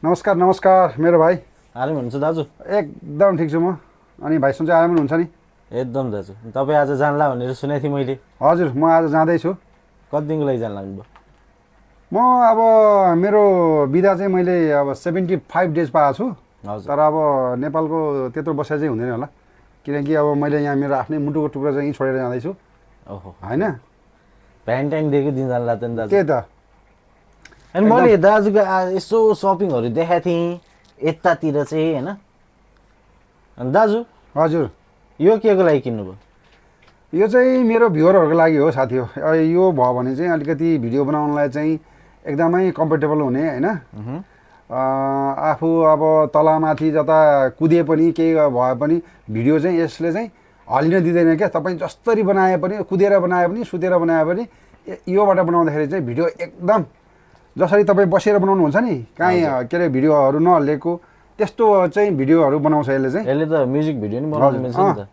नमस्कार नमस्कार मेरो भाइ। आराम हुनुहुन्छ दाजु? एकदम ठिक छु म। अनि भाइ सन्चै आराम हुनुहुन्छ नि? एकदम दाजु। तपाईँ आज जान्ला भनेर सुनेको थिएँ मैले। हजुर म आज जाँदैछु। कति दिनको लागि जान लाग्नुभयो? म अब मेरो बिदा चाहिँ मैले अब 75 डेज पाएको छु। हजुर। तर अब नेपालको त्यत्रो बसाइ चाहिँ हुँदैन होला, किनकि अब मैले यहाँ मेरो आफ्नै मुटुको टुक्रा चाहिँ छोडेर जाँदैछु। ओहो, होइन भ्यालेन्टाइन डेको दिन जान लाग्छ नि दाजु। के त अनि मैले दाजुको यसो सपिङहरू देखाएको थिएँ यतातिर चाहिँ होइन। अनि दाजु हजुर यो के को लागि किन्नुभयो? यो चाहिँ मेरो भ्युअरहरूको लागि हो साथी हो। यो भयो भने चाहिँ अलिकति भिडियो बनाउनलाई चाहिँ एकदमै कम्फर्टेबल हुने होइन। आफू अब तलमाथि जता कुदे पनि केही भए पनि भिडियो चाहिँ यसले चाहिँ हल्लिन दिँदैन क्या। तपाईँ जसरी बनाए पनि, कुदेर बनाए पनि, सुतेर बनाए पनि योबाट बनाउँदाखेरि चाहिँ भिडियो एकदम जसरी तपाईँ बसेर बनाउनुहुन्छ नि, काहीँ के अरे भिडियोहरू नहल्लेको त्यस्तो चाहिँ भिडियोहरू बनाउँछ यसले चाहिँ। यसले त म्युजिक भिडियो नि बनाउनु मिल्छ नि त।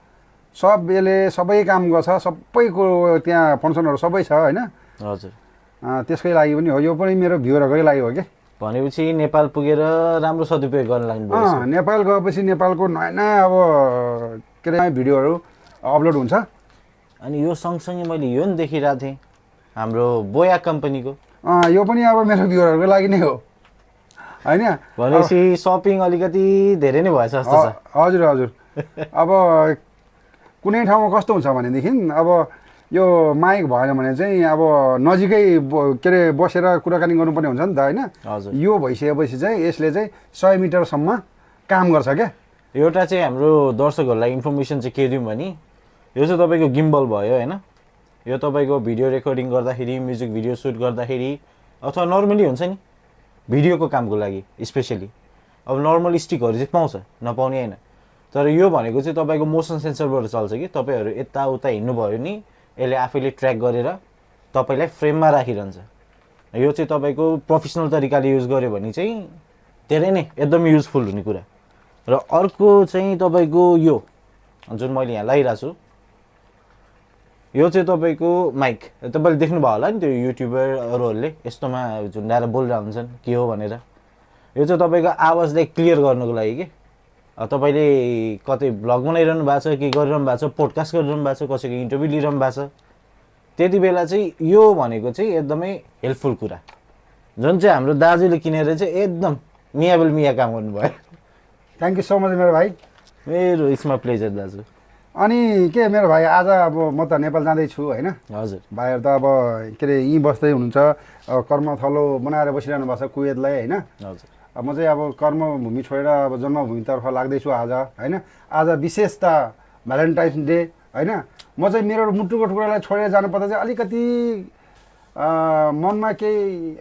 सब यसले सबै काम गर्छ, सबैको त्यहाँ फङ्सनहरू सबै छ होइन। हजुर। त्यसकै लागि पनि हो, यो पनि मेरो भ्युअरहरूकै लागि हो कि। भनेपछि नेपाल पुगेर राम्रो सदुपयोग गर्न लाग्नुभयो। नेपाल गएपछि नेपालको नयाँ नयाँ अब के अरे भिडियोहरू अपलोड हुन्छ। अनि यो सँगसँगै मैले यो नि देखिरहेको थिएँ हाम्रो बोया कम्पनीको। यो पनि अब मेरो भ्युअरहरूको लागि नै हो होइन। भनेपछि सपिङ अलिकति धेरै नै भएछ जस्तो छ। हजुर हजुर। अब कुनै ठाउँमा कस्तो हुन्छ भनेदेखि अब यो माइक भएन भने चाहिँ अब नजिकै के अरे बसेर कुराकानी गर्नुपर्ने हुन्छ नि त होइन। हजुर। यो भइसकेपछि चाहिँ यसले चाहिँ 100 मिटरसम्म काम गर्छ क्या। एउटा चाहिँ हाम्रो दर्शकहरूलाई इन्फर्मेसन चाहिँ के दिउँ भने यो चाहिँ तपाईँको गिम्बल भयो होइन। यो तपाईँको भिडियो रेकर्डिङ गर्दाखेरि, म्युजिक भिडियो सुट गर्दाखेरि अथवा नर्मली हुन्छ नि भिडियोको कामको लागि स्पेसली। अब नर्मल स्टिकहरू चाहिँ पाउँछ, नपाउने होइन। तर यो भनेको चाहिँ तपाईँको मोसन सेन्सरबाट चल्छ कि तपाईँहरू यताउता हिँड्नुभयो नि यसले आफैले ट्र्याक गरेर तपाईँलाई फ्रेममा राखिरहन्छ। यो चाहिँ तपाईँको प्रोफेसनल तरिकाले युज गर्यो भने चाहिँ धेरै नै एकदम युजफुल हुने कुरा। र अर्को चाहिँ तपाईँको यो जुन मैले यहाँ लगाइरहेको छु यो चाहिँ तपाईँको माइक। तपाईँले देख्नुभयो होला नि त्यो युट्युबरहरूले यस्तोमा झुन्डाएर बोलिरहेको हुन्छन् के हो भनेर। यो चाहिँ तपाईँको आवाजलाई क्लियर गर्नुको लागि कि तपाईँले कतै भ्लग बनाइरहनु भएको छ, के गरिरहनु भएको छ, पोडकास्ट गरिरहनु भएको छ, कसैको इन्टरभ्यू लिइरहनु भएको छ, त्यति बेला चाहिँ यो भनेको चाहिँ एकदमै हेल्पफुल कुरा जुन चाहिँ हाम्रो दाजुले किनेर चाहिँ एकदम मियाबल मिया काम गर्नुभयो। थ्याङ्क यू सो मच मेरो भाइ। मेरो इट्स माई प्लेजर दाजु। अनि के मेरो भाइ आज अब म त नेपाल जाँदैछु होइन। हजुर। भाइहरू त अब के अरे यहीँ बस्दै हुनुहुन्छ, कर्मथलो बनाएर बसिरहनु भएको छ कुवेतलाई होइन। हजुर। म चाहिँ अब कर्मभूमि छोडेर अब जन्मभूमितर्फ लाग्दैछु आज होइन। आज विशेषता भ्यालेन्टाइन्स डे होइन। म चाहिँ मेरो मुटुको टुक्रालाई छोडेर जानुपर्दा चाहिँ अलिकति मनमा केही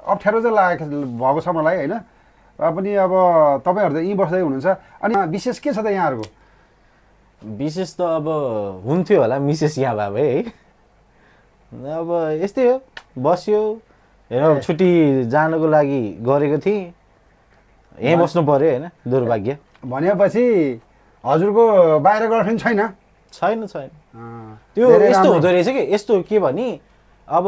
अप्ठ्यारो चाहिँ लागेको भएको छ मलाई होइन। र पनि अब तपाईँहरू त यहीँ बस्दै हुनुहुन्छ। अनि विशेष के छ त यहाँहरूको? विशेष त अब हुन्थ्यो होला मिसेस यहाँ भए है। अब यस्तै हो, बस्यो हेर छुट्टी जानको लागि गरेको थिएँ, यहीँ बस्नु पऱ्यो होइन, दुर्भाग्य। भनेपछि हजुरको बाहिर गर्लफ्रेन्ड छैन? छैन छैन। त्यो यस्तो हुँदो रहेछ कि यस्तो के भने अब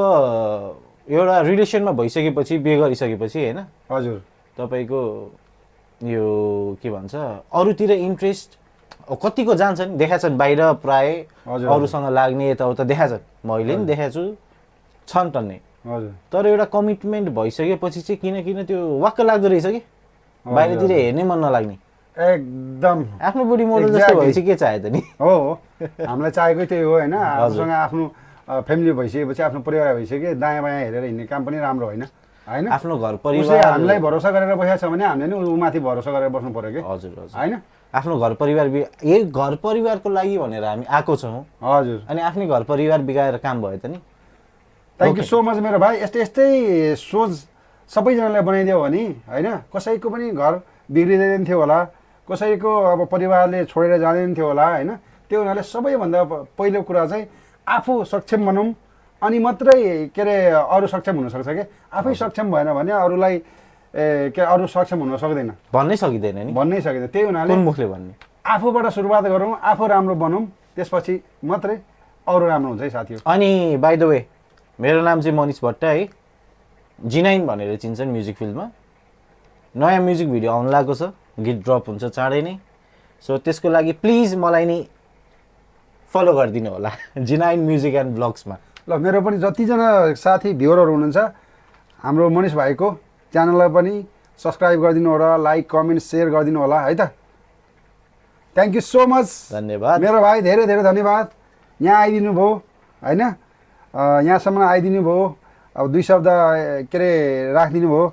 एउटा रिलेसनमा भइसकेपछि, बिहे गरिसकेपछि होइन, हजुर तपाईँको यो के भन्छ अरूतिर इन्ट्रेस्ट कतिको जान्छन् देखाछन् बाहिर, प्राय अरूसँग लाग्ने यताउता देखाछन्, मैले पनि देखाएको छु छन् टन्नै। हजुर। तर एउटा कमिटमेन्ट भइसकेपछि चाहिँ किन त्यो वाक्क लाग्दो रहेछ कि बाहिरतिर हेर्नै मन नलाग्ने। एकदम आफ्नो बुढी मोडल जस्तो भएपछि के चाहे त नि। हो हामीलाई चाहेकै त्यही हो होइन। आफूसँग आफ्नो फ्यामिली भइसकेपछि, आफ्नो परिवार भइसक्यो, दायाँ बायाँ हेरेर हिँड्ने काम पनि राम्रो होइन होइन। आफ्नो घर परिवार हामीलाई भरोसा गरेर बसेको छ भने हामीले नि ऊ माथि भरोसा गरेर बस्नु पर्यो कि। हजुर हजुर होइन। आफ्नो घर परिवार यही घर परिवारको लागि भनेर हामी आएको छौँ। हजुर। अनि आफ्नै घर परिवार बिगाएर काम भयो त नि। थ्याङ्क यू सो मच मेरो भाइ। यस्तै सोच सबैजनालाई बनाइदियो भने होइन, कसैको पनि घर बिग्रिँदैन थियो होला, कसैको अब परिवारले छोडेर जाँदैन थियो होला होइन। त्यो हुनाले सबैभन्दा पहिलो कुरा चाहिँ आफू सक्षम बनौँ, अनि मात्रै के अरे अरू सक्षम हुनसक्छ कि। आफै सक्षम भएन भने अरूलाई के अरू सक्षम हुन सक्दैन, भन्नै सकिँदैन नि, भन्नै सकिँदैन। त्यही हुनाले कुन मुखले भन्ने, आफूबाट सुरुवात गरौँ, आफू राम्रो बनौँ, त्यसपछि मात्रै अरू राम्रो हुन्छ है साथी। अनि बाइ द वे मेरो नाम चाहिँ मनिष भट्ट है, G9 भनेर चिन्छन् म्युजिक फिल्डमा। नयाँ म्युजिक भिडियो आउनु लागेको छ, गीत ड्रप हुन्छ चाँडै नै। सो त्यसको लागि प्लिज मलाई नि फलो गरिदिनु होला जिनाइन म्युजिक एन्ड ब्लग्समा। ल मेरो पनि जतिजना साथी भ्युवरहरू हुनुहुन्छ हाम्रो मनिष भाइको च्यानललाई पनि सब्सक्राइब गरिदिनु होला, लाइक कमेन्ट सेयर गरिदिनु होला है त। थ्याङ्क यू सो मच धन्यवाद मेरो भाइ, धेरै धेरै धन्यवाद। यहाँ आइदिनु भयो होइन, यहाँसम्म आइदिनु भयो, अब 2 शब्द के अरे राखिदिनु भयो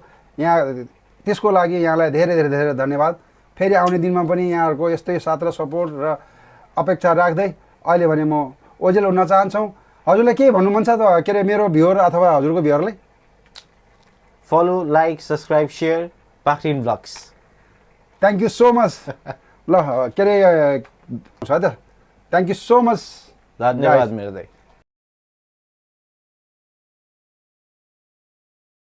यहाँ, त्यसको लागि यहाँलाई धेरै धेरै धेरै धन्यवाद। फेरि आउने दिनमा पनि यहाँहरूको यस्तै साथ र सपोर्ट र अपेक्षा राख्दै अहिले भने म ओजेल हुन चाहन्छौँ। हजुरलाई केही भन्नु मन छ त के अरे मेरो भ्युवर अथवा हजुरको भ्युवरलाई? Follow like subscribe share Pakhrin vlogs. Thank you so much. ल के अरे छ त, थ्याङ्क यू सो मच। धन्यवाद मेरो दाइ।